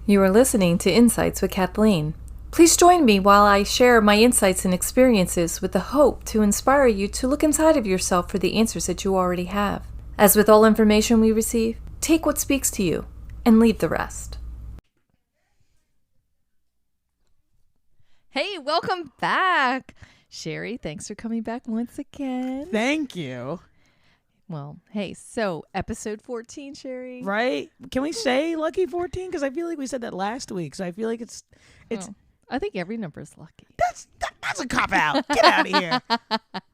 You are listening to Insights with Kathleen. Please join me while I share my insights and experiences with the hope to inspire you to look inside of yourself for the answers that you already have. As with all information we receive, take what speaks to you and leave the rest. Hey, welcome back. Sherry, thanks for coming back once again. Thank you. Well, hey, so episode 14, Sherry. Right? Can we say lucky 14? Because I feel like we said that last week. So I feel like it's. I think every number is lucky. That's a cop out. Get out of here.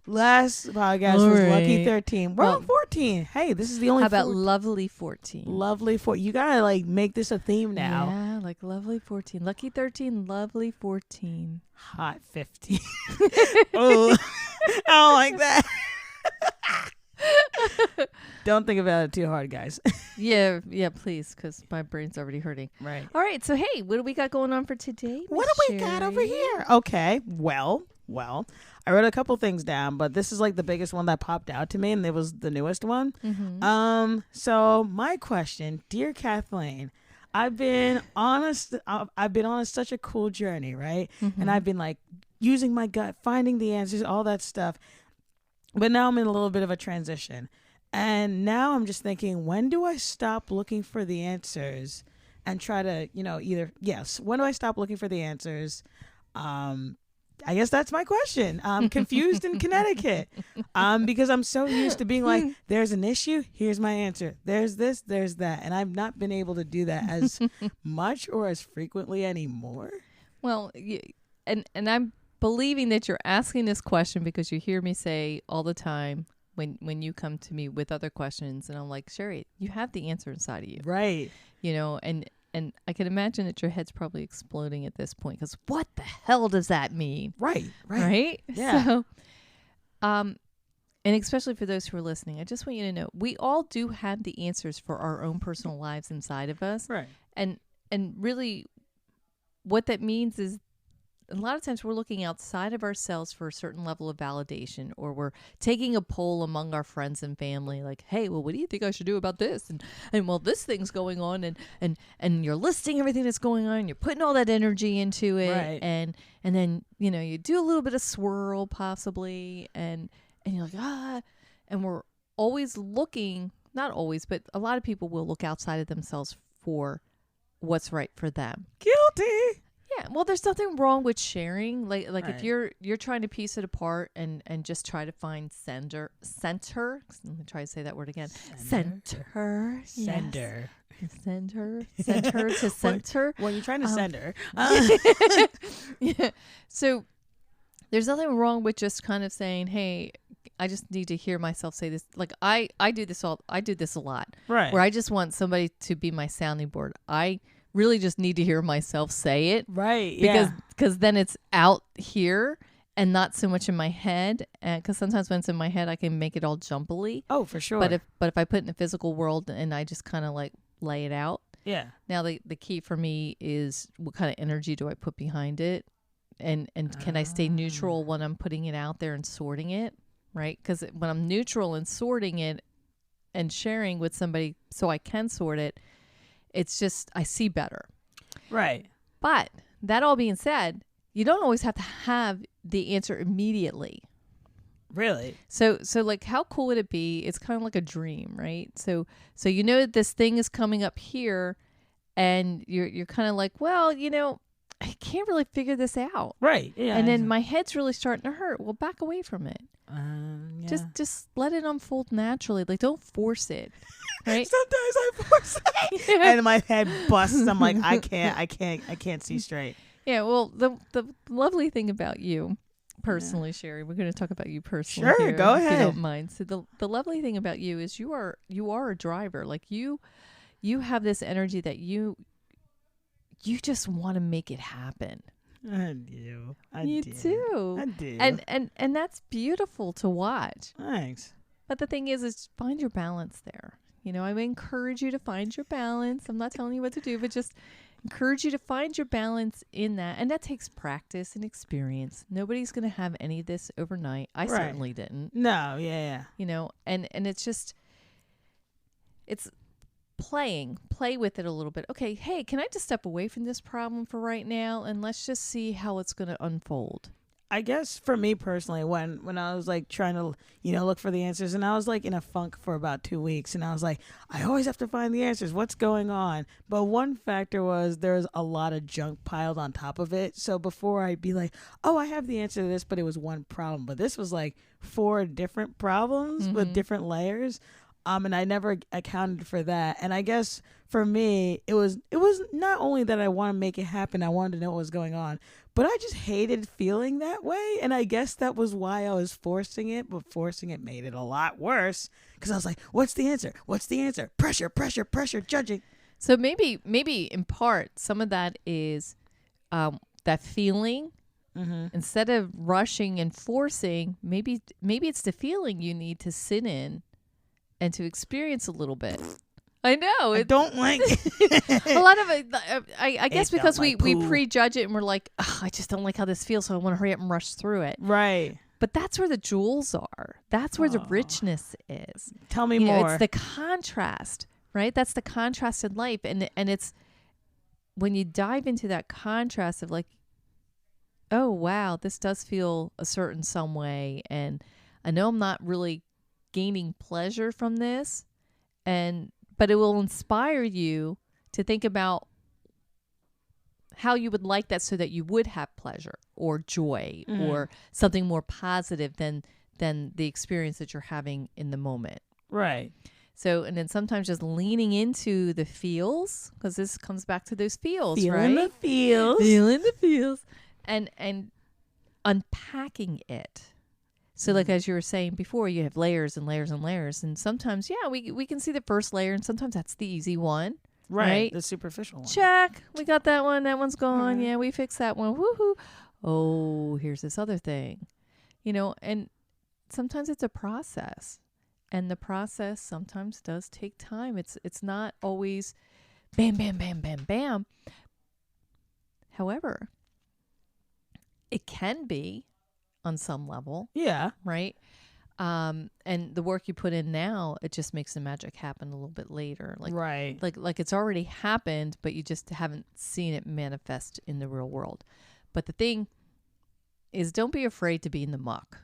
Last podcast was lucky 13. We're on 14. Hey, this is the only. How about lovely 14? Lovely 14. You gotta like make this a theme now. Yeah, like lovely 14, lucky 13, lovely 14, hot 15. Oh, I don't like that. Don't think about it too hard, guys. yeah, please, because my brain's already hurting. Right. All right, so hey, what do we got going on for today? What do we got over here? Okay, well, I wrote a couple things down, but this is like the biggest one that popped out to me, and it was the newest one. Mm-hmm. So my question, dear Kathleen, I've been on such a cool journey, right? Mm-hmm. And I've been like using my gut, finding the answers, all that stuff. But now I'm in a little bit of a transition. And now I'm just thinking, when do I stop looking for the answers and try to, when do I stop looking for the answers? I guess that's my question. I'm confused in Connecticut because I'm so used to being like, there's an issue, here's my answer. There's this, there's that. And I've not been able to do that as much or as frequently anymore. Well, and I'm believing that you're asking this question because you hear me say all the time when you come to me with other questions, and I'm like, Sherry, you have the answer inside of you. Right. And I can imagine that your head's probably exploding at this point because what the hell does that mean? Right. Yeah. So, and especially for those who are listening, I just want you to know we all do have the answers for our own personal lives inside of us. Right. And really what that means is a lot of times we're looking outside of ourselves for a certain level of validation, or we're taking a poll among our friends and family like, hey, well, what do you think I should do about this? And well, this thing's going on, and you're listing everything that's going on, and you're putting all that energy into it. Right. And then, you do a little bit of swirl possibly, and you're like, and we're always looking, not always, but a lot of people will look outside of themselves for what's right for them. Guilty. Yeah, well, there's nothing wrong with sharing. Like Right. if you're trying to piece it apart and just try to find center. Let me try to say that word again. Center. Sender. Yes. Center to center. Well, you're trying to send her. Yeah. So there's nothing wrong with just kind of saying, hey, I just need to hear myself say this. Like I do this a lot. Right. Where I just want somebody to be my sounding board. I really just need to hear myself say it. Right. Because then it's out here and not so much in my head. Because sometimes when it's in my head, I can make it all jumbly. Oh, for sure. But if I put it in the physical world and I just kind of like lay it out. Yeah. Now the key for me is what kind of energy do I put behind it, and can I stay neutral when I'm putting it out there and sorting it, right? Because when I'm neutral and sorting it and sharing with somebody so I can sort it, it's just, I see better. Right. But that all being said, you don't always have to have the answer immediately. Really? So like, how cool would it be? It's kind of like a dream, right? So that this thing is coming up here, and you're kind of like, well, I can't really figure this out. Right. Yeah. And then my head's really starting to hurt. Well, back away from it. Yeah. Just let it unfold naturally. Like, don't force it. Right? Sometimes I force it, and my head busts. I'm like, I can't see straight. Yeah. Well, the lovely thing about you, personally, Sherry, we're going to talk about you personally. Sure, here, go if ahead. you don't mind. So the lovely thing about you is you are a driver. Like you have this energy that you just want to make it happen. I do. You do. I do. And that's beautiful to watch. Thanks. But the thing is find your balance there. I would encourage you to find your balance. I'm not telling you what to do, but just encourage you to find your balance in that. And that takes practice and experience. Nobody's going to have any of this overnight. I certainly didn't. No, yeah. And it's just, play with it a little bit. Okay, hey, can I just step away from this problem for right now and let's just see how it's going to unfold? I guess for me personally, when I was like trying to, look for the answers, and I was like in a funk for about 2 weeks, and I was like, I always have to find the answers. What's going on? But one factor was there was a lot of junk piled on top of it. So before I'd be like, oh, I have the answer to this, but it was one problem. But this was like 4 different problems with different layers. And I never accounted for that. And I guess for me, it was not only that I want to make it happen, I wanted to know what was going on, but I just hated feeling that way. And I guess that was why I was forcing it, but forcing it made it a lot worse because I was like, what's the answer? What's the answer? Pressure, pressure, pressure, judging. So maybe in part, some of that is that feeling. Instead of rushing and forcing, maybe it's the feeling you need to sit in and to experience a little bit. I know. I don't like a lot of it. I guess because we poo. prejudge it and we're like, I just don't like how this feels, so I want to hurry up and rush through it. Right. But that's where the jewels are. That's where the richness is. Tell me more. It's the contrast, right? That's the contrast in life. And it's when you dive into that contrast of like, oh, wow, this does feel a certain some way. And I know I'm not really gaining pleasure from this, but it will inspire you to think about how you would like that so that you would have pleasure or joy or something more positive than the experience that you're having in the moment. Right. So, and then sometimes just leaning into the feels, because this comes back to those feels, Feeling right? the feels. Feeling the feels. And unpacking it. So like as you were saying before, you have layers and layers and layers. And sometimes, we can see the first layer, and sometimes that's the easy one. Right? The superficial one. Check. We got that one. That one's gone. Yeah, we fixed that one. Woohoo. Oh, here's this other thing. And sometimes it's a process. And the process sometimes does take time. It's not always bam, bam, bam, bam, bam. However, it can be on some level. Yeah. Right? And the work you put in now, it just makes the magic happen a little bit later. Right. Like it's already happened, but you just haven't seen it manifest in the real world. But the thing is, don't be afraid to be in the muck.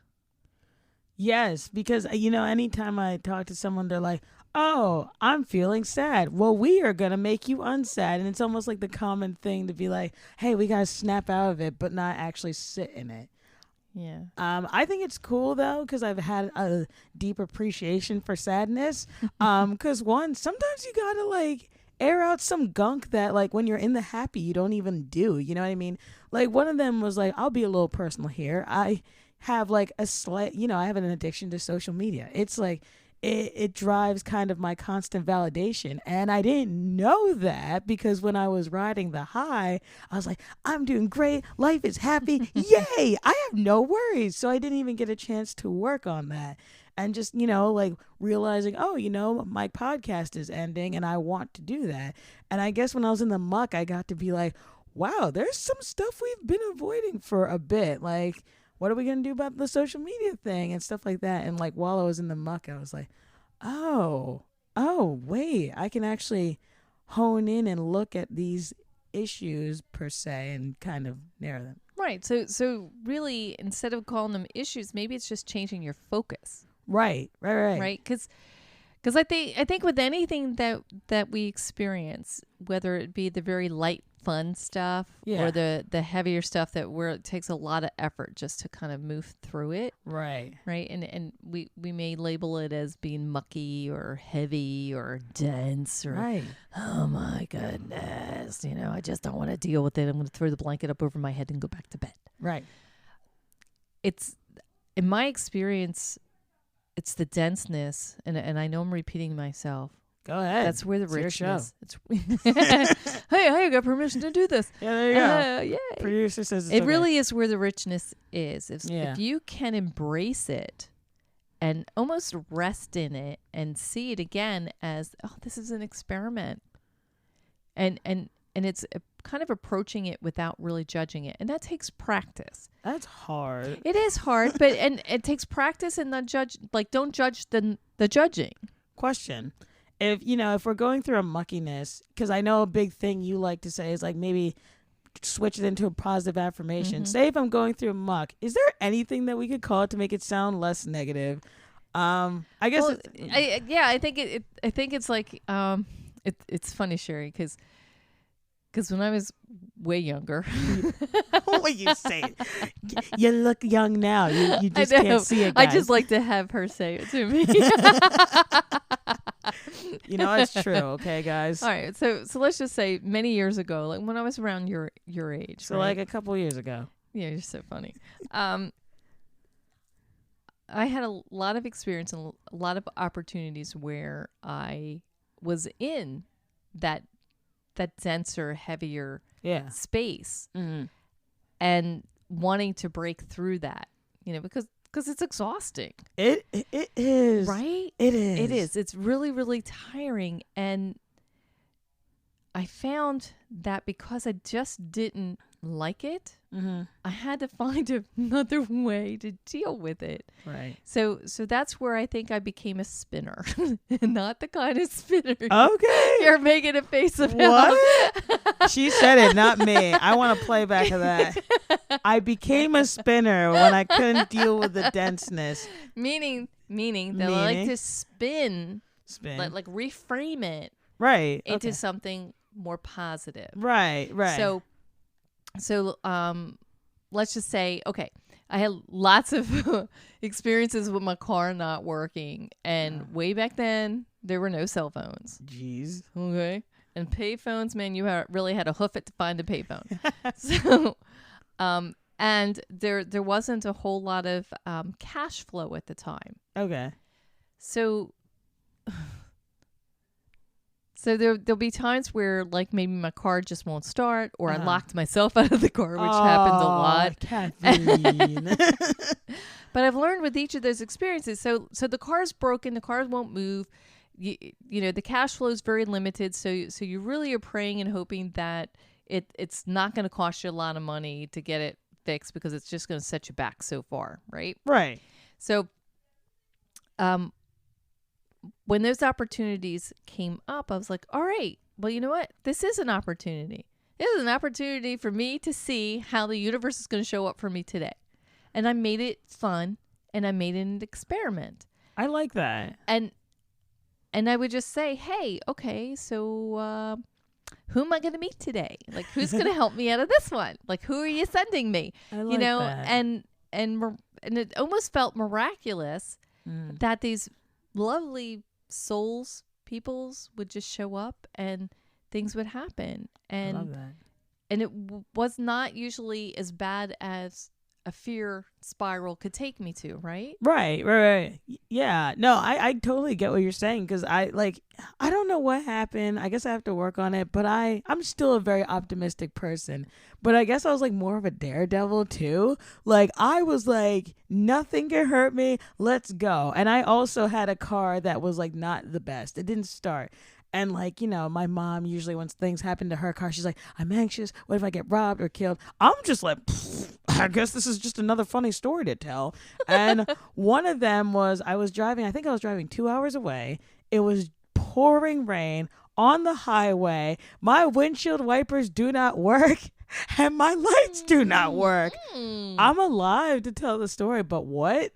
Yes, because, anytime I talk to someone, they're like, oh, I'm feeling sad. Well, we are going to make you unsad. And it's almost like the common thing to be like, hey, we got to snap out of it, but not actually sit in it. Yeah. I think it's cool, though, because I've had a deep appreciation for sadness. Because, sometimes you got to, air out some gunk that, when you're in the happy, you don't even do. You know what I mean? One of them was I'll be a little personal here. I have a slight, I have an addiction to social media. It's it drives kind of my constant validation. And I didn't know that because when I was riding the high, I was like, I'm doing great. Life is happy. Yay. I have no worries. So I didn't even get a chance to work on that. And just, realizing, my podcast is ending and I want to do that. And I guess when I was in the muck, I got to be like, wow, there's some stuff we've been avoiding for a bit. What are we going to do about the social media thing and stuff like that? And while I was in the muck, I was like, oh, wait, I can actually hone in and look at these issues per se and kind of narrow them. Right. So really, instead of calling them issues, maybe it's just changing your focus. Right. Right. Because I think with anything that we experience, whether it be the very light, fun stuff or the heavier stuff where it takes a lot of effort just to kind of move through it. Right. And we may label it as being mucky or heavy or dense or oh my goodness, I just don't want to deal with it. I'm going to throw the blanket up over my head and go back to bed. Right. It's, in my experience, it's the denseness, and I know I'm repeating myself. Go ahead. That's where the it's richness. Hey, I got permission to do this. Yeah, there you go. Yay. Producer says it really is where the richness is. If you can embrace it and almost rest in it and see it again as, oh, this is an experiment, and it's kind of approaching it without really judging it, and that takes practice. That's hard. It is hard, but and it takes practice and not judge. Don't judge the judging. Question. if we're going through a muckiness, because I know a big thing you like to say is like maybe switch it into a positive affirmation. Say if I'm going through a muck, is there anything that we could call it to make it sound less negative? I guess. Well, I think I think it's like it's funny, Sherry, because when I was way younger, what you say? You look young now. You just I know. can't see it. Guys. I just like to have her say it to me. It's true. Okay, guys. All right, so let's just say many years ago, like when I was around your age. So right? like a couple years ago. Yeah, you're so funny. I had a lot of experience and a lot of opportunities where I was in that denser, heavier space, and wanting to break through that, because it's exhausting. It is, right? It is. It is. It's really, really tiring, and I found that because I just didn't like it, I had to find another way to deal with it. Right. So that's where I think I became a spinner, not the kind of spinner. Okay. You're making a face of what? She said it, not me. I want to play back of that. I became a spinner when I couldn't deal with the denseness. Meaning that I like to spin, like reframe it, right, into something more positive. Right. So let's just say, okay, I had lots of experiences with my car not working. And way back then, there were no cell phones. Jeez. Okay. And payphones, man, you really had to hoof it to find a payphone. So, and there wasn't a whole lot of cash flow at the time. Okay. So there'll be times where like maybe my car just won't start, or I locked myself out of the car, which happens a lot. Cathleen. But I've learned with each of those experiences. So the car's broken, the cars won't move. The cash flow is very limited. So you really are praying and hoping that it's not going to cost you a lot of money to get it fixed, because it's just going to set you back so far, right? Right. So, when those opportunities came up, I was like, all right, well, you know what? This is an opportunity. This is an opportunity for me to see how the universe is going to show up for me today. And I made it fun, and I made it an experiment. I like that. And I would just say, hey, okay, so who am I going to meet today? Like, who's going to help me out of this one? Like, who are you sending me? I like that. And it almost felt miraculous that these lovely souls, peoples would just show up and things would happen. And I love that. And it was not usually as bad as a fear spiral could take me to, right? Right. Yeah. No, I totally get what you're saying, because I don't know what happened. I guess I have to work on it, but I'm still a very optimistic person. But I guess I was like more of a daredevil too. Like I was like, nothing can hurt me. Let's go. And I also had a car that was like not the best. It didn't start. And like, my mom usually when things happen to her car, she's like, I'm anxious. What if I get robbed or killed? I'm just like, I guess this is just another funny story to tell. And one of them was I think I was driving 2 hours away. It was pouring rain on the highway. My windshield wipers do not work and my lights do not work. I'm alive to tell the story, but what?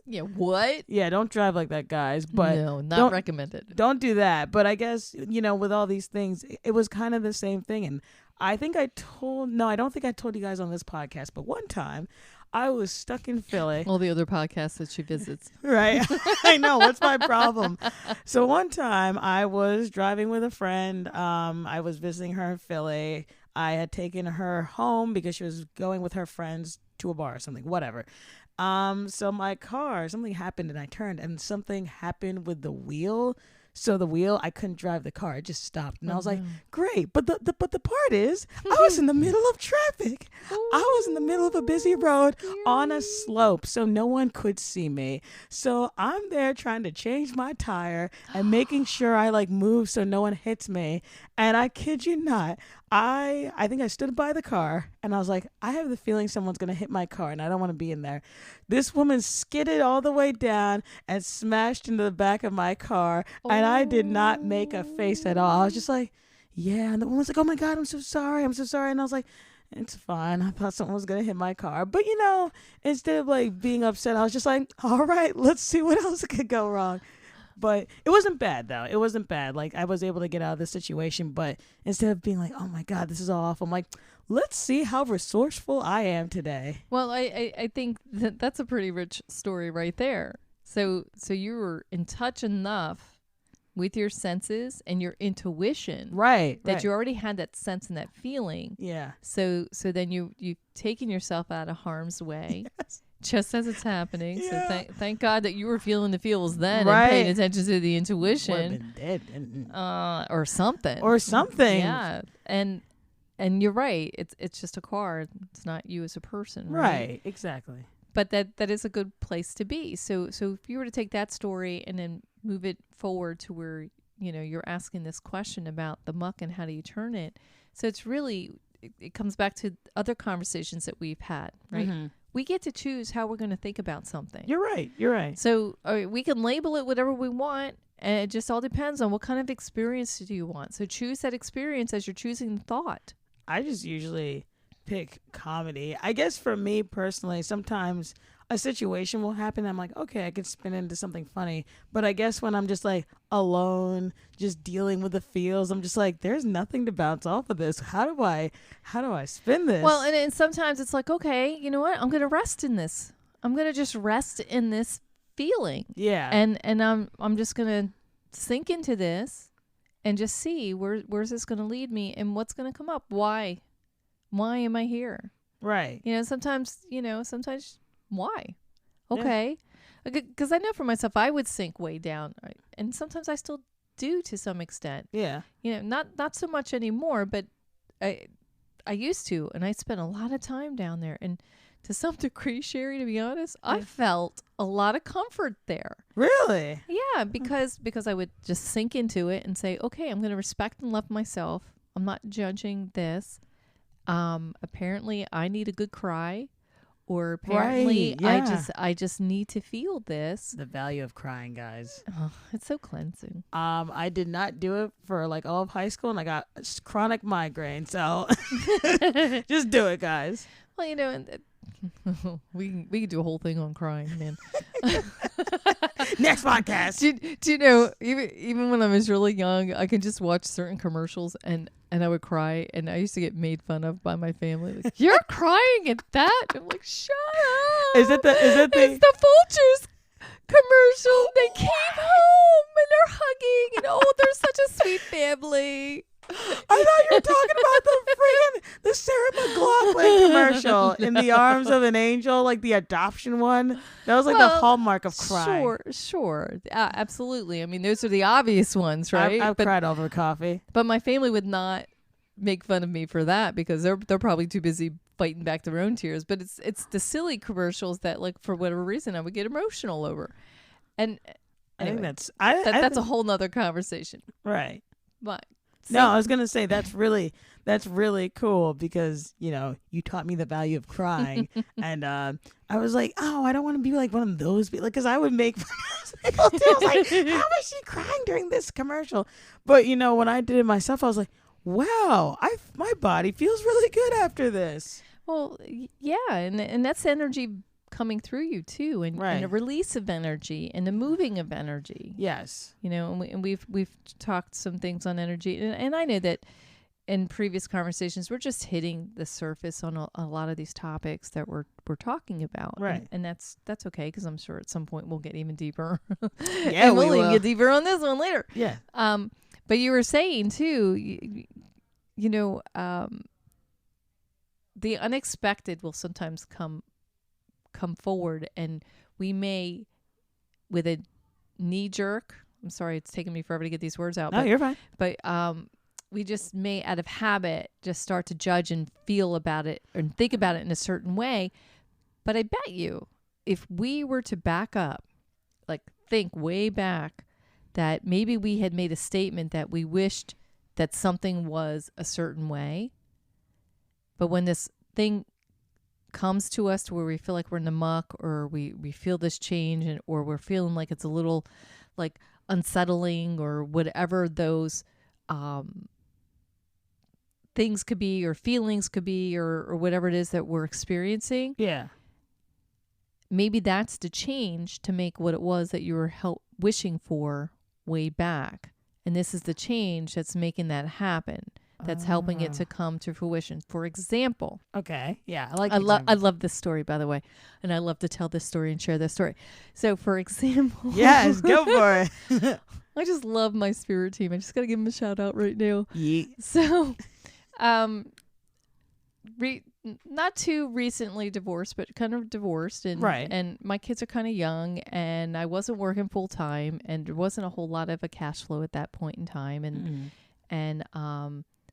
Yeah, what? Yeah, don't drive like that, guys. But no, not recommended. Don't do that. But I guess, with all these things, it was kind of the same thing. And I don't think I told you guys on this podcast, but one time I was stuck in Philly. All the other podcasts that she visits. Right. I know. What's my problem? So one time I was driving with a friend. I was visiting her in Philly. I had taken her home because she was going with her friends to a bar or something, whatever. So my car, something happened and I turned and something happened with the wheel. So the wheel, I couldn't drive the car. It just stopped. And I was like, great. But the part is, I was in the middle of traffic. I was in the middle of a busy road on a slope. So no one could see me. So I'm there trying to change my tire and making sure I move so no one hits me. And I kid you not, I think I stood by the car and I was like, I have the feeling someone's going to hit my car and I don't want to be in there. This woman skidded all the way down and smashed into the back of my car, and I did not make a face at all. I was just like, yeah. And the woman's like, oh my God, I'm so sorry. I'm so sorry. And I was like, it's fine. I thought someone was going to hit my car. But, instead of like being upset, I was just like, all right, let's see what else could go wrong. But it wasn't bad, though. It wasn't bad. Like, I was able to get out of this situation. But instead of being like, oh, my God, this is all awful, I'm like, let's see how resourceful I am today. Well, I think that's a pretty rich story right there. So you were in touch enough with your senses and your intuition. Right. That you already had that sense and that feeling. Yeah. So then you've taken yourself out of harm's way. Yes. Just as it's happening. Yeah. So thank God that you were feeling the feels then Right. and paying attention to the intuition. Would have been dead. Or something. Or something. Yeah. And you're right. It's just a car. It's not you as a person. Right. Exactly. But that is a good place to be. So if you were to take that story and then move it forward to where, you're asking this question about the muck and how do you turn it. So it's really, it comes back to other conversations that we've had, right? Mm-hmm. We get to choose how we're going to think about something. You're right. So we can label it whatever we want, and it just all depends on what kind of experience do you want. So choose that experience as you're choosing the thought. I just usually pick comedy. I guess for me personally, sometimes a situation will happen. I'm like, okay, I can spin into something funny. But I guess when I'm just like alone, just dealing with the feels, I'm just like, there's nothing to bounce off of this. How do I spin this? Well, and sometimes it's like, okay, you know what? I'm going to rest in this. I'm going to just rest in this feeling. Yeah. And I'm just going to sink into this and just see where's this going to lead me and what's going to come up. Why am I here? Right. Sometimes why? Okay. Because I know for myself, I would sink way down. Right? And sometimes I still do to some extent. Yeah. Not so much anymore, but I used to. And I spent a lot of time down there. And to some degree, Sherry, to be honest, I felt a lot of comfort there. Really? Yeah, because I would just sink into it and say, okay, I'm going to respect and love myself. I'm not judging this. Apparently, I need a good cry. Or apparently, right, yeah. I just need to feel this. The value of crying, guys. Oh, it's so cleansing. I did not do it for like all of high school, and I got chronic migraine. So just do it, guys. Well, we can do a whole thing on crying, man. Next podcast. Do you know, even when I was really young, I could just watch certain commercials and I would cry, and I used to get made fun of by my family. Like, you're crying at that? I'm like, shut up. Is it the It's the Vultures commercial. They came home and they're hugging, and they're such a sweet family. I thought you were talking about the Sarah McLachlan commercial, In the Arms of an Angel, like the adoption one. That was like the hallmark of crying. Sure. Absolutely. I mean, those are the obvious ones, right? I've cried over coffee. But my family would not make fun of me for that because they're probably too busy fighting back their own tears. But it's the silly commercials that, like, for whatever reason, I would get emotional over. And anyway, I think that's a whole nother conversation. Right. But no, I was gonna say that's really cool because you taught me the value of crying, and I was like, oh, I don't want to be like one of those people, because I would make fun of people too. I was like, how is she crying during this commercial? But when I did it myself, I was like, wow, my body feels really good after this. Well, yeah, and that's energy coming through you too, and a release of energy and a moving of energy. Yes. And we've talked some things on energy, and I know that in previous conversations we're just hitting the surface on a lot of these topics that we're talking about. Right. And that's okay, because I'm sure at some point we'll get even deeper. Yeah, and we'll even get deeper on this one later. Yeah. But you were saying too, the unexpected will sometimes come forward, and we may, with a knee jerk, I'm sorry, it's taken me forever to get these words out. No, you're fine. But we just may, out of habit, just start to judge and feel about it and think about it in a certain way. But I bet you, if we were to back up, like think way back, that maybe we had made a statement that we wished that something was a certain way. But when this thing comes to us to where we feel like we're in the muck, or we feel this change, or we're feeling like it's a little like unsettling, or whatever those things could be, or feelings could be, or whatever it is that we're experiencing. Yeah. Maybe that's the change to make what it was that you were wishing for way back. And this is the change that's making that happen. That's helping it to come to fruition. For example. Okay. Yeah. I love this story, by the way. And I love to tell this story and share this story. So, for example. Yes, go for it. I just love my spirit team. I just got to give them a shout out right now. Yeah. So, not too recently divorced, but kind of divorced. And, right. And my kids are kind of young, and I wasn't working full time, and there wasn't a whole lot of a cash flow at that point in time. And,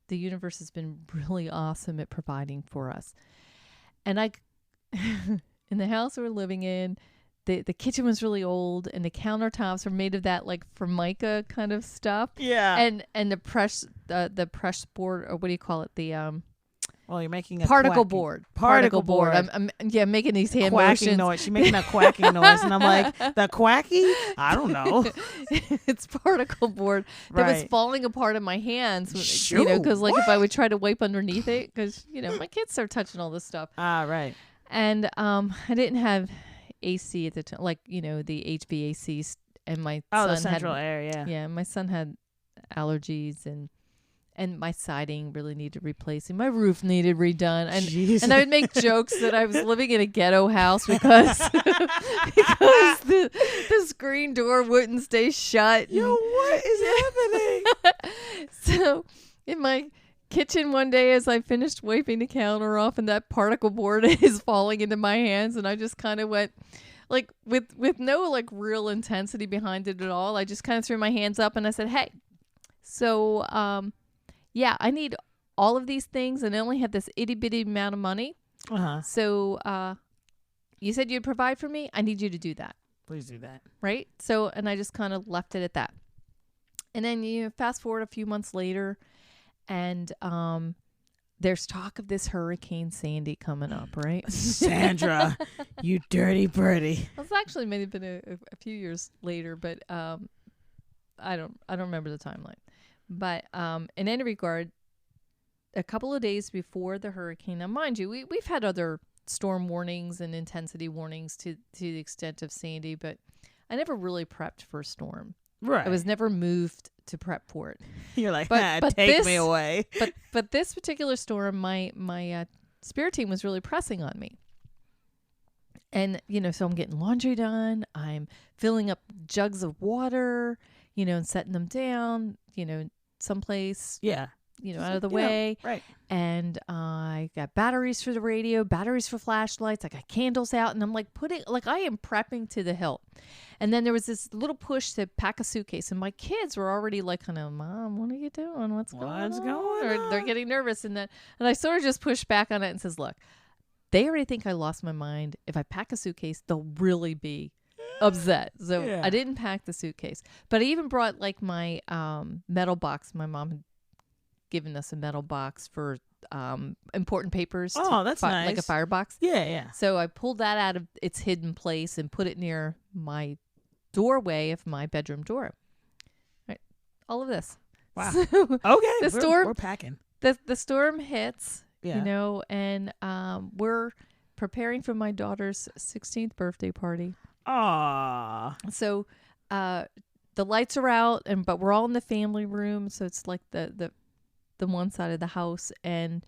the universe has been really awesome at providing for us. And in the house we're living in, the kitchen was really old, and the countertops were made of that like Formica kind of stuff. Yeah. And the press board, or what do you call it? The well, you're making a particle board. I'm making these hand quacking motions. noise. She's making a quacking noise, and I'm like, the quacky? I don't know. It's particle board that was falling apart in my hands. You know, because like if I would try to wipe underneath it, because my kids start touching all this stuff. Ah, right. And I didn't have AC at the time, like the HVAC, and my son the central air, yeah. Yeah, my son had allergies, and my siding really needed replacing. My roof needed redone. And I would make jokes that I was living in a ghetto house because the screen door wouldn't stay shut. Yo, what is happening? So in my kitchen one day, as I finished wiping the counter off, and that particle board is falling into my hands, and I just kind of went like with no like real intensity behind it at all. I just kind of threw my hands up and I said, "Hey, so yeah, I need all of these things, and I only have this itty bitty amount of money. So you said you'd provide for me. I need you to do that. Please do that." Right? So, and I just kind of left it at that. And then fast forward a few months later, and there's talk of this Hurricane Sandy coming up, right? Sandra, you dirty birdie. It was actually maybe been a few years later, but I don't remember the timeline. But in any regard, a couple of days before the hurricane, now mind you, we've had other storm warnings and intensity warnings to the extent of Sandy, but I never really prepped for a storm. Right. I was never moved to prep for it. You're like, but take me away. But this particular storm, my spirit team was really pressing on me. And, so I'm getting laundry done. I'm filling up jugs of water, and setting them down, someplace. Yeah. Out of the way. Right. And I got batteries for the radio, batteries for flashlights. I got candles out, and I'm like I am prepping to the hilt. And then there was this little push to pack a suitcase, and my kids were already like, kind of, "Mom, what are you doing? What's going on?" Or they're getting nervous, and I sort of just pushed back on it and says, "Look, they already think I lost my mind. If I pack a suitcase, they'll really be upset." So I didn't pack the suitcase, but I even brought like my metal box. My mom had given us a metal box for important papers. Oh, that's nice. Like a firebox. Yeah. So I pulled that out of its hidden place and put it near my doorway of my bedroom door. Right. All of this. Wow. So okay. We're packing. The storm hits, yeah. And we're preparing for my daughter's 16th birthday party. Aww. So the lights are out, but we're all in the family room. So it's like the one side of the house, and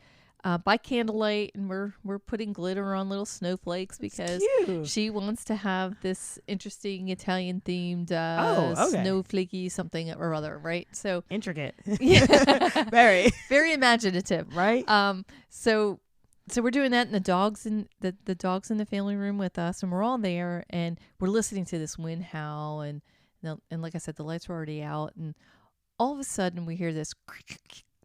by candlelight, and we're putting glitter on little snowflakes because she wants to have this interesting Italian themed snowflakey something or other, right? So intricate. Yeah. very imaginative, right? So we're doing that, and the dogs in the family room with us, and we're all there, and we're listening to this wind howl, and like I said, the lights were already out, and all of a sudden we hear this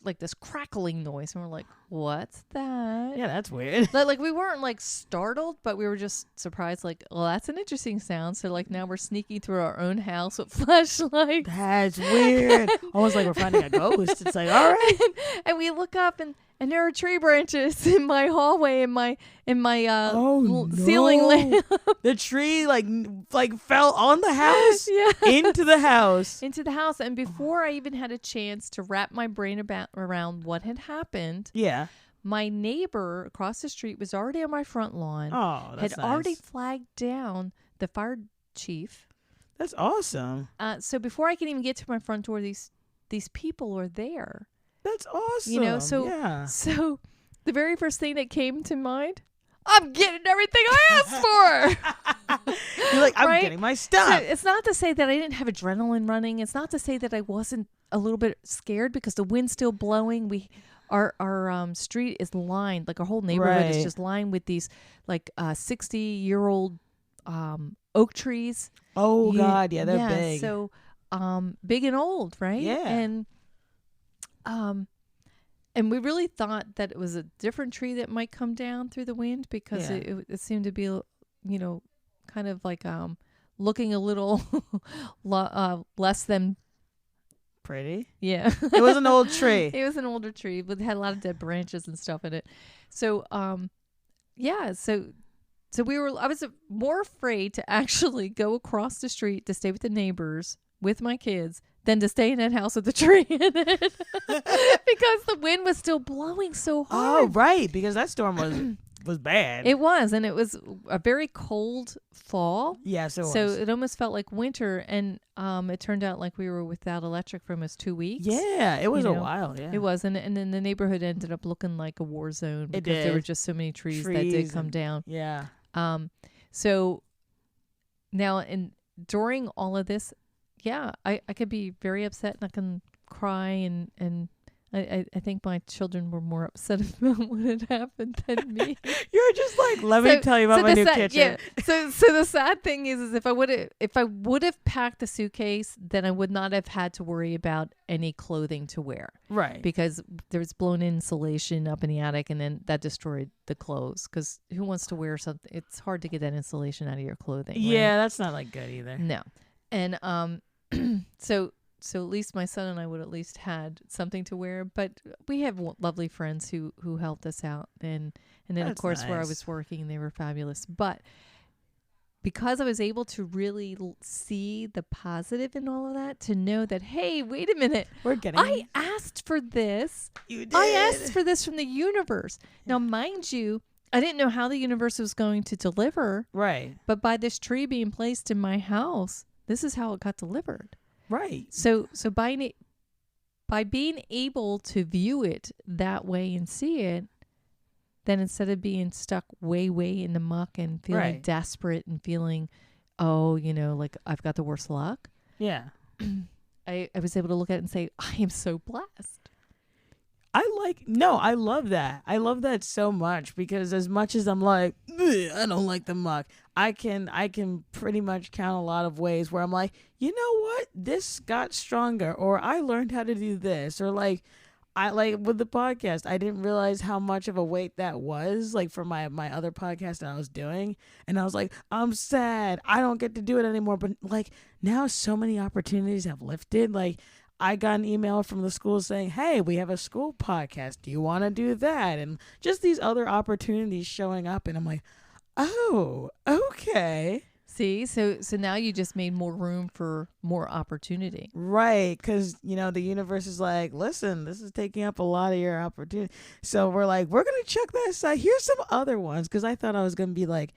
like this crackling noise, and we're like, "What's that?" Yeah, that's weird. Like we weren't like startled, but we were just surprised. Like, well, that's an interesting sound. So like now we're sneaking through our own house with flashlights. That's weird. Almost like we're finding a ghost. It's like, all right. And we look up and there are tree branches in my hallway in my ceiling lamp. The tree like fell on the house. Yeah. Into the house. Into the house. And before I even had a chance to wrap my brain around what had happened, Yeah. my neighbor across the street was already on my front lawn. Oh, that's had nice. already flagged down the fire chief. That's awesome. So before I can even get to my front door, these people are there. That's awesome. You know, so yeah. so the very first thing that came to mind, I'm getting everything I asked for. You're like, I'm Right? getting my So stuff. it's not to say that I didn't have adrenaline running. It's not to say that I wasn't a little bit scared because the wind's still blowing. Our street is lined, like our whole neighborhood is Right. just lined with these like 60-year-old oak trees. Oh You- God, yeah, they're big. So big and old, right? Yeah. And we really thought that it was a different tree that might come down through the wind because Yeah. it seemed to be, you know, kind of like looking a little less than, Pretty. yeah. It was an old tree. It was an older tree, but it had a lot of dead branches and stuff in it. So yeah, so I was more afraid to actually go across the street to stay with the neighbors with my kids than to stay in that house with the tree in it because the wind was still blowing so hard. Oh, right, because that storm was bad. It was, and it was a very cold fall. Yes, it was. So it almost felt like winter, and it turned out like we were without electric for almost 2 weeks. Yeah, it was You a know, while. Yeah, It was, and then the neighborhood ended up looking like a war zone because there did. were just so many trees that did Trees come and- down. Yeah. So now, and during all of this, yeah, I could be very upset and I can cry and I think my children were more upset about what had happened than me. You're just like, let me tell you about my the new kitchen. Yeah. So the sad thing is if I would have packed the suitcase, then I would not have had to worry about any clothing to wear. Right. Because there was blown insulation up in the attic, and then that destroyed the clothes. Because who wants to wear something? It's hard to get that insulation out of your clothing. Right? Yeah, that's not like good either. No. And so at least my son and I would at least had something to wear. But we have lovely friends who helped us out, and then of That's course where I nice. was working, they were fabulous. But because I was able to really see the positive in all of that, to know that, hey, wait a minute, We're getting. I asked for this. You did. I asked for this from the universe. Now, mind you, I didn't know how the universe was going to deliver, Right. but by this tree being placed in my house, this is how it got delivered. Right. So by being able to view it that way and see it, then instead of being stuck way in the muck and feeling Right. desperate and feeling, oh, like I've got the worst luck, Yeah. I was able to look at it and say, I am so blessed. I love that. I love that so much because as much as I'm like, "Ugh, I don't like the muck, I can pretty much count a lot of ways where I'm like, you know what? This got stronger, or I learned how to do this, or like, I like with the podcast, I didn't realize how much of a weight that was like for my other podcast that I was doing. And I was like, I'm sad. I don't get to do it anymore. But like now so many opportunities have lifted. Like I got an email from the school saying, hey, we have a school podcast. Do you want to do that? And just these other opportunities showing up. And I'm like, oh, okay. See, so now you just made more room for more opportunity. Right. Because, the universe is like, listen, this is taking up a lot of your opportunity. So we're like, we're going to check that aside. Here's some other ones. Because I thought I was going to be like,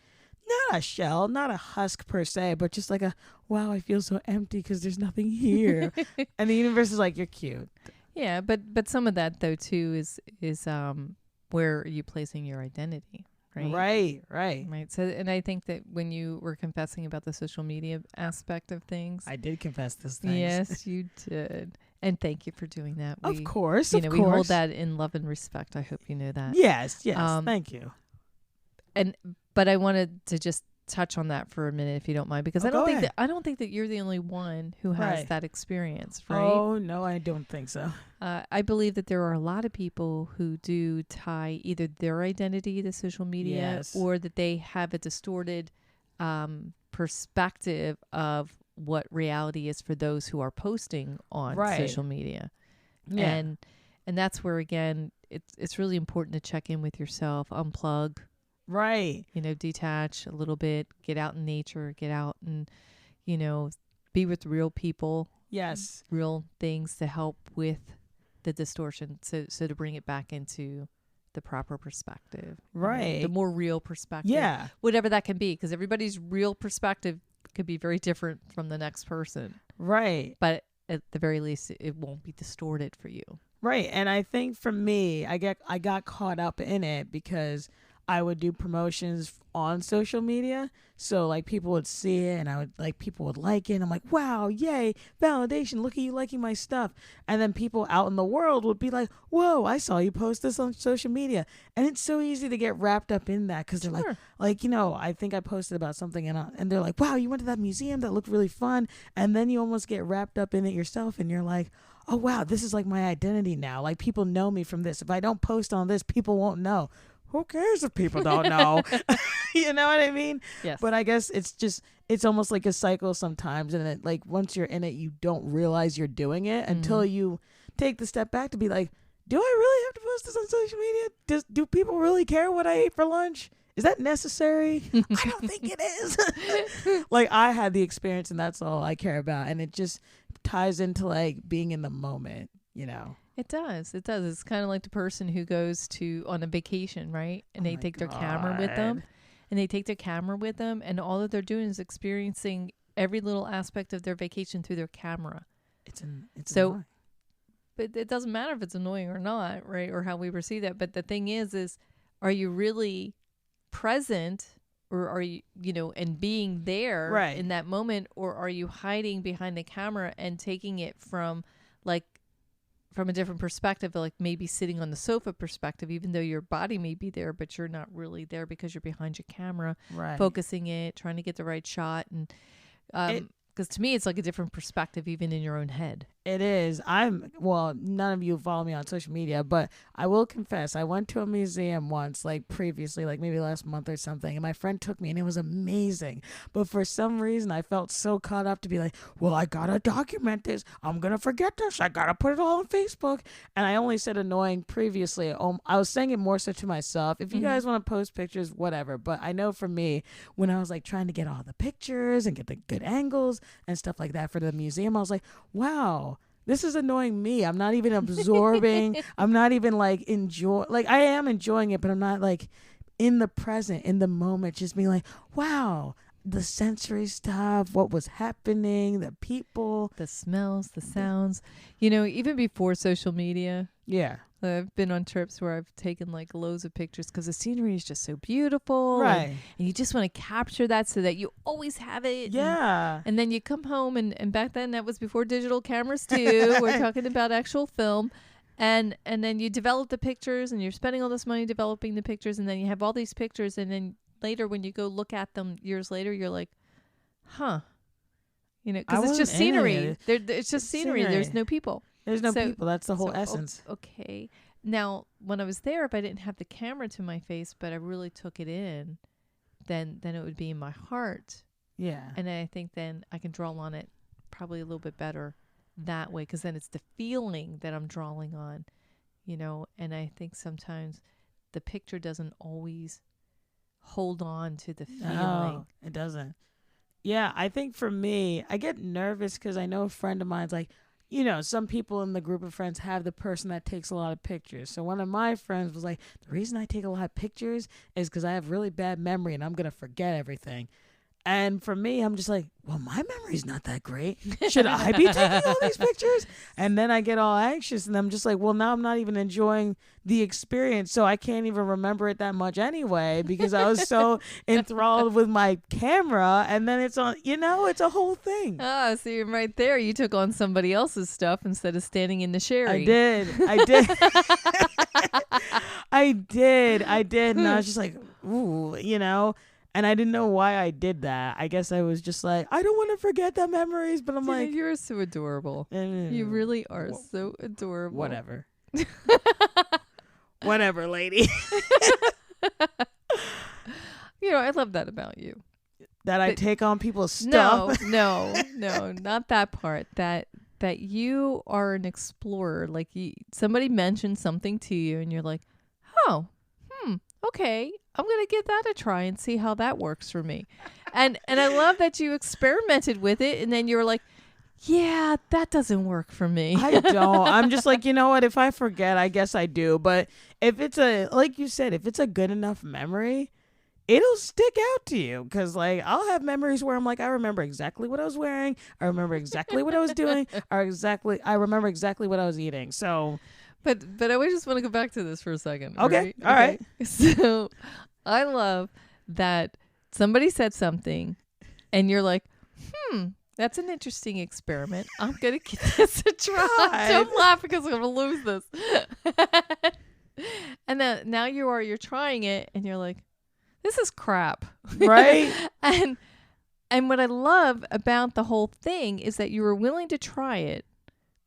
not a shell, not a husk per se, but just like wow, I feel so empty because there's nothing here. And the universe is like, you're cute. Yeah, but some of that though too is where are you placing your identity, right? Right. So, and I think that when you were confessing about the social media aspect of things, I did confess this thing. yes, you did, and thank you for doing that. Of course, we hold that in love and respect. I hope you know that. Yes, thank you. But I wanted to just touch on that for a minute, if you don't mind, because Oh, I don't go think ahead. that you're the only one who has Right. that experience, right? Oh, no, I don't think so. I believe that there are a lot of people who do tie either their identity to social media Yes. or that they have a distorted perspective of what reality is for those who are posting on Right. social media. Yeah. And that's where, again, it's really important to check in with yourself, unplug, Right. detach a little bit, get out in nature, get out and, be with real people, Yes. real things to help with the distortion. So to bring it back into the proper perspective, Right. the more real perspective, Yeah. whatever that can be, because everybody's real perspective could be very different from the next person, Right. but at the very least, it won't be distorted for you. Right. And I think for me, I got caught up in it because I would do promotions on social media. So like people would see it and people would like it. And I'm like, wow, yay, validation. Look at you liking my stuff. And then people out in the world would be like, whoa, I saw you post this on social media. And it's so easy to get wrapped up in that because they're Sure. I think I posted about something and they're like, wow, you went to that museum that looked really fun. And then you almost get wrapped up in it yourself and you're like, oh, wow, this is like my identity now. Like people know me from this. If I don't post on this, people won't know. Who cares if people don't know? You know what I mean? Yes. But I guess it's almost like a cycle sometimes. And it, like once you're in it, you don't realize you're doing it until you take the step back to be like, do I really have to post this on social media? Do people really care what I ate for lunch? Is that necessary? I don't think it is. Like I had the experience and that's all I care about. And it just ties into like being in the moment, It does. It's kind of like the person who goes on a vacation, right? And they take their camera with them. And all that they're doing is experiencing every little aspect of their vacation through their camera. It's So- annoying. But it doesn't matter if it's annoying or not, right? Or how we perceive that. But the thing is are you really present, or are you, and being there Right. in that moment, or are you hiding behind the camera and taking it from a different perspective, like maybe sitting on the sofa perspective, even though your body may be there, but you're not really there because you're behind your camera, Right. focusing it, trying to get the right shot. And because to me, it's like a different perspective, even in your own head. It is. None of you follow me on social media, but I will confess, I went to a museum once, like previously, like maybe last month or something, and my friend took me and it was amazing. But for some reason, I felt so caught up to be like, well, I gotta document this. I'm gonna forget this. I gotta put it all on Facebook. And I only said annoying previously. I was saying it more so to myself. If you guys want to post pictures, whatever. But I know for me, when I was like trying to get all the pictures and get the good angles and stuff like that for the museum, I was like, wow, this is annoying me. I'm not even absorbing. I'm not even like I am enjoying it, but I'm not like in the present, in the moment, just being like, wow, the sensory stuff, what was happening, the people, The smells, the sounds, even before social media. yeah. I've been on trips where I've taken like loads of pictures because the scenery is just so beautiful. Right. And you just want to capture that so that you always have it. Yeah. And then you come home and back then that was before digital cameras too. We're talking about actual film. And then you develop the pictures and you're spending all this money developing the pictures, and then you have all these pictures, and then later when you go look at them years later, you're like, huh. Because it's just scenery. It's just scenery. There's no people. There's no So- people. That's the whole So, essence. Okay. Now, when I was there, if I didn't have the camera to my face, but I really took it in, then it would be in my heart. Yeah. And I think then I can draw on it probably a little bit better that way, because then it's the feeling that I'm drawing on, and I think sometimes the picture doesn't always hold on to the feeling. No, it doesn't. Yeah, I think for me, I get nervous because I know a friend of mine's like, some people in the group of friends have the person that takes a lot of pictures. So one of my friends was like, the reason I take a lot of pictures is because I have really bad memory and I'm going to forget everything. And for me, I'm just like, well, my memory's not that great. Should I be taking all these pictures? And then I get all anxious and I'm just like, well, now I'm not even enjoying the experience. So I can't even remember it that much anyway, because I was so enthralled with my camera. And then it's on, it's a whole thing. Ah, see, right there, you took on somebody else's stuff instead of standing in the sherry. I did. I did. And I was just like, ooh, And I didn't know why I did that. I guess I was just like, I don't want to forget the memories. But I'm Tina, like, you're so adorable. You really are so adorable. Whatever. Whatever, lady. I love that about you. That I take on people's stuff. No, not that part. That you are an explorer. Like somebody mentioned something to you, and you're like, oh, okay, I'm gonna give that a try and see how that works for me. And I love that you experimented with it, and then you were like, yeah, that doesn't work for me. I don't. I'm just like, you know what? If I forget, I guess I do. But if it's like you said, if it's a good enough memory, it'll stick out to you. Because like I'll have memories where I'm like, I remember exactly what I was wearing. I remember exactly what I was doing. I remember exactly what I was eating. So. But I just want to go back to this for a second. Okay. Right? All right. So I love that somebody said something and you're like, that's an interesting experiment. I'm going to give this a try. God. Don't laugh because I'm going to lose this. And then now you're trying it and you're like, this is crap. Right. And what I love about the whole thing is that you were willing to try it,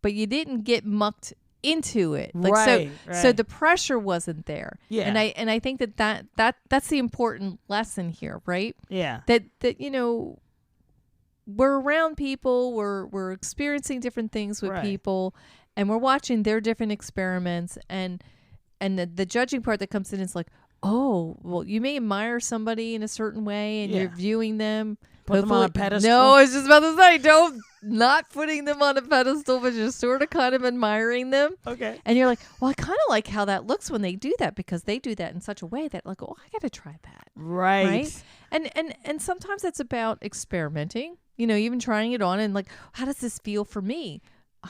but you didn't get mucked into it. Like right. So the pressure wasn't there. Yeah. And I think that's the important lesson here, right? Yeah. That we're around people, we're experiencing different things with people, and we're watching their different experiments, and the judging part that comes in is like, oh, well, you may admire somebody in a certain way and you're viewing them. Put them on a pedestal. No, I was just about to say, not putting them on a pedestal, but just sort of kind of admiring them. Okay. And you're like, well, I kind of like how that looks when they do that, because they do that in such a way that like, oh, I got to try that. Right. And sometimes it's about experimenting, even trying it on and like, how does this feel for me?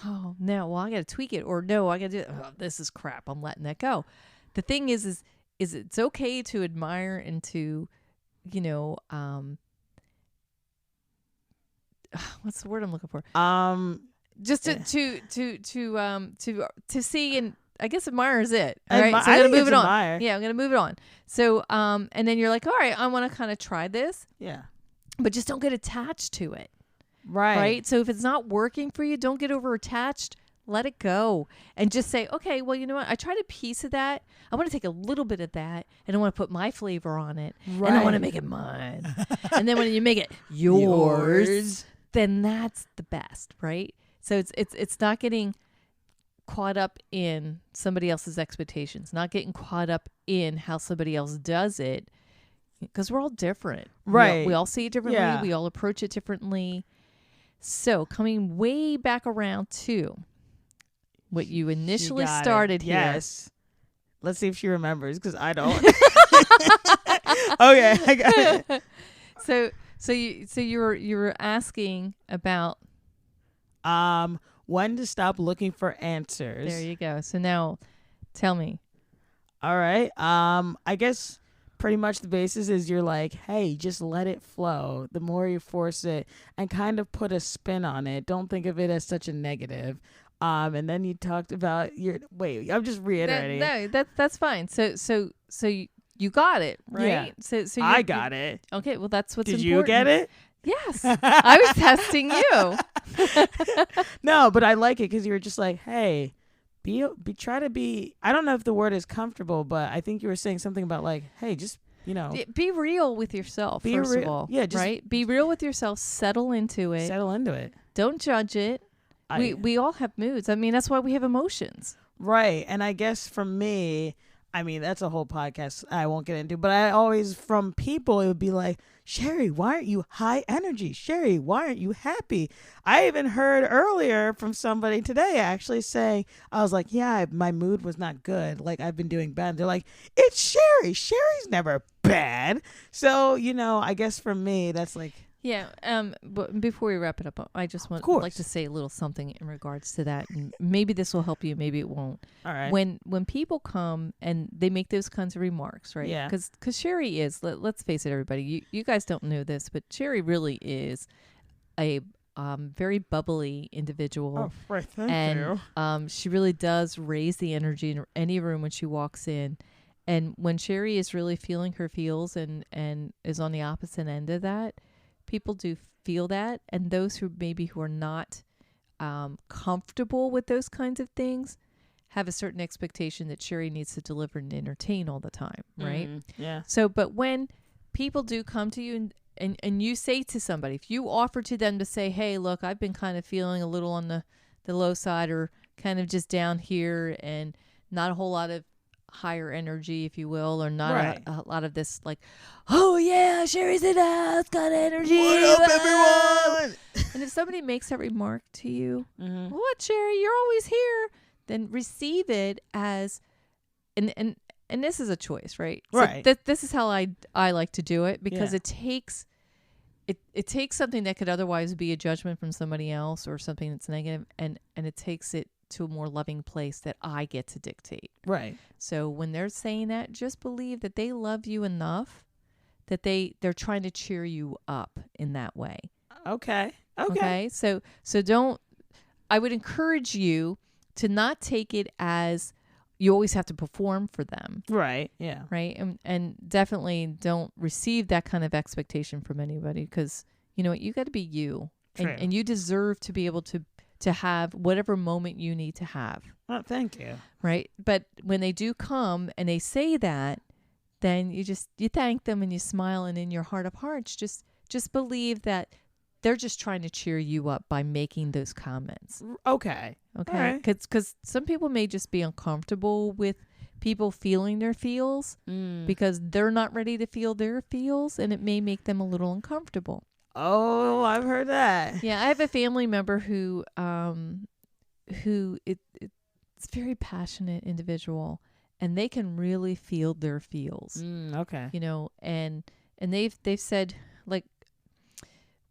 Oh, no, well, I got to tweak it. Or no, I got to do it. Oh, this is crap. I'm letting that go. The thing is it's okay to admire and to, what's the word I'm looking for? Just to see, and I guess admire is it. All right, so I'm gonna move it on. Admire. Yeah, I'm gonna move it on. So, and then you're like, all right, I want to kind of try this. Yeah. But just don't get attached to it. Right. Right. So if it's not working for you, don't get over attached. Let it go and just say, okay, well, you know what? I tried a piece of that. I want to take a little bit of that and I want to put my flavor on it. Right. And I want to make it mine. And then when you make it yours, then that's the best, right? So it's not getting caught up in somebody else's expectations, not getting caught up in how somebody else does it, because we're all different. Right. We all see it differently. Yeah. We all approach it differently. So coming way back around to what you initially started here. Yes. Let's see if she remembers, because I don't. Okay, I got it. So you were asking about when to stop looking for answers. There you go. So now tell me. All right. I guess pretty much the basis is you're like, hey, just let it flow. The more you force it and kind of put a spin on it, don't think of it as such a negative. And then you talked about I'm just reiterating. That's fine. So you got it, right? Yeah. So I got it. Okay, well that's what's Did important. you get it? Yes. I was testing you. No, but I like it because you were just like, hey, try to be, I don't know if the word is comfortable, but I think you were saying something about like, hey, just, be real with yourself, first of all. Yeah, just, right? Be real with yourself. Settle into it. Don't judge it. We all have moods. I mean, that's why we have emotions. Right. And I guess for me, that's a whole podcast I won't get into, but I always, from people, it would be like, Sherry, why aren't you high energy? Sherry, why aren't you happy? I even heard earlier from somebody today actually saying, I was like, yeah, my mood was not good. Like, I've been doing bad. They're like, it's Sherry. Sherry's never bad. So, I guess for me, that's like. Yeah. But before we wrap it up, I just would like to say a little something in regards to that. And maybe this will help you. Maybe it won't. All right. When people come and they make those kinds of remarks, right? Yeah. Because Sherry is, let's face it, everybody, you guys don't know this, but Sherry really is a very bubbly individual. Oh, thank you. She really does raise the energy in any room when she walks in. And when Sherry is really feeling her feels and is on the opposite end of that, people do feel that. And those who are not comfortable with those kinds of things have a certain expectation that Sherry needs to deliver and entertain all the time, right? Yeah. So, but when people do come to you and you say to somebody, if you offer to them to say, hey, look, I've been kind of feeling a little on the low side or kind of just down here and not a whole lot of higher energy, if you will, or not Right. a lot of this like, oh yeah, Sherry's in the house, got energy. What up, everyone? And if somebody makes that remark to you, Mm-hmm. what, Sherry, you're always here, then receive it as, and this is a choice, right? Right. So this is how I like to do it because Yeah. it takes something that could otherwise be a judgment from somebody else or something that's negative, and it takes it to a more loving place that I get to dictate. Right. So when they're saying that, just believe that they love you enough that they're trying to cheer you up in that way. Okay. So don't. I would encourage you to not take it as you always have to perform for them. Right. Yeah. Right. And definitely don't receive that kind of expectation from anybody because you know what, you got to be you. True. And you deserve to be able to have whatever moment you need to have. Oh, thank you. Right. But when they do come and they say that, then you thank them and you smile, and in your heart of hearts, just believe that they're just trying to cheer you up by making those comments. Okay. Okay. Right. Because some people may just be uncomfortable with people feeling their feels because they're not ready to feel their feels, and it may make them a little uncomfortable. Oh, I've heard that. Yeah, I have a family member who it's very passionate individual, and they can really feel their feels. Okay. You know, and they've said, like,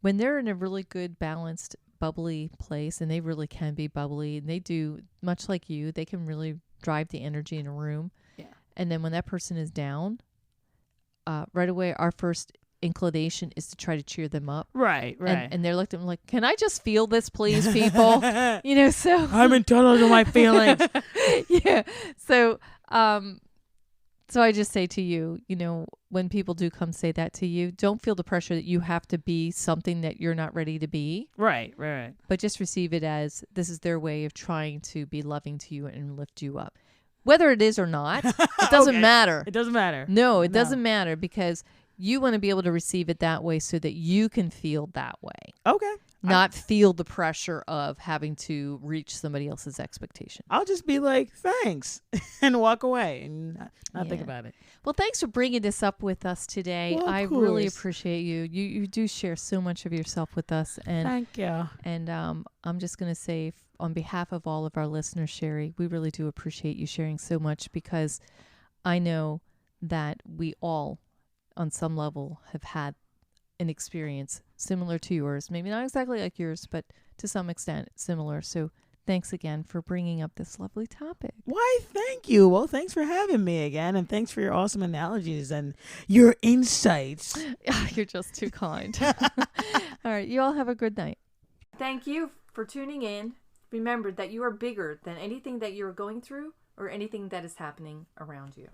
when they're in a really good, balanced, bubbly place, and they really can be bubbly, and they do, much like you, they can really drive the energy in a room. Yeah. And then when that person is down, right away, our first inclination is to try to cheer them up. Right. And they're looking like, can I just feel this, please, people? You know, so I'm entitled to my feelings. yeah. So I just say to you, you know, when people do come say that to you, don't feel the pressure that you have to be something that you're not ready to be. Right. But just receive it as this is their way of trying to be loving to you and lift you up. Whether it is or not, it doesn't matter. It doesn't matter. No, it doesn't matter because you want to be able to receive it that way so that you can feel that way. Okay. Not feel the pressure of having to reach somebody else's expectation. I'll just be like, thanks, and walk away and not think about it. Well, thanks for bringing this up with us today. Well, of I really course. appreciate you. You do share so much of yourself with us. And Thank you. And I'm just going to say on behalf of all of our listeners, Sherry, we really do appreciate you sharing so much because I know that we all, on some level, have had an experience similar to yours. Maybe not exactly like yours, but to some extent similar. So thanks again for bringing up this lovely topic. Why, thank you. Well, thanks for having me again, and thanks for your awesome analogies and your insights. You're just too kind. All right. You all have a good night. Thank you for tuning in. Remember that you are bigger than anything that you are going through or anything that is happening around you.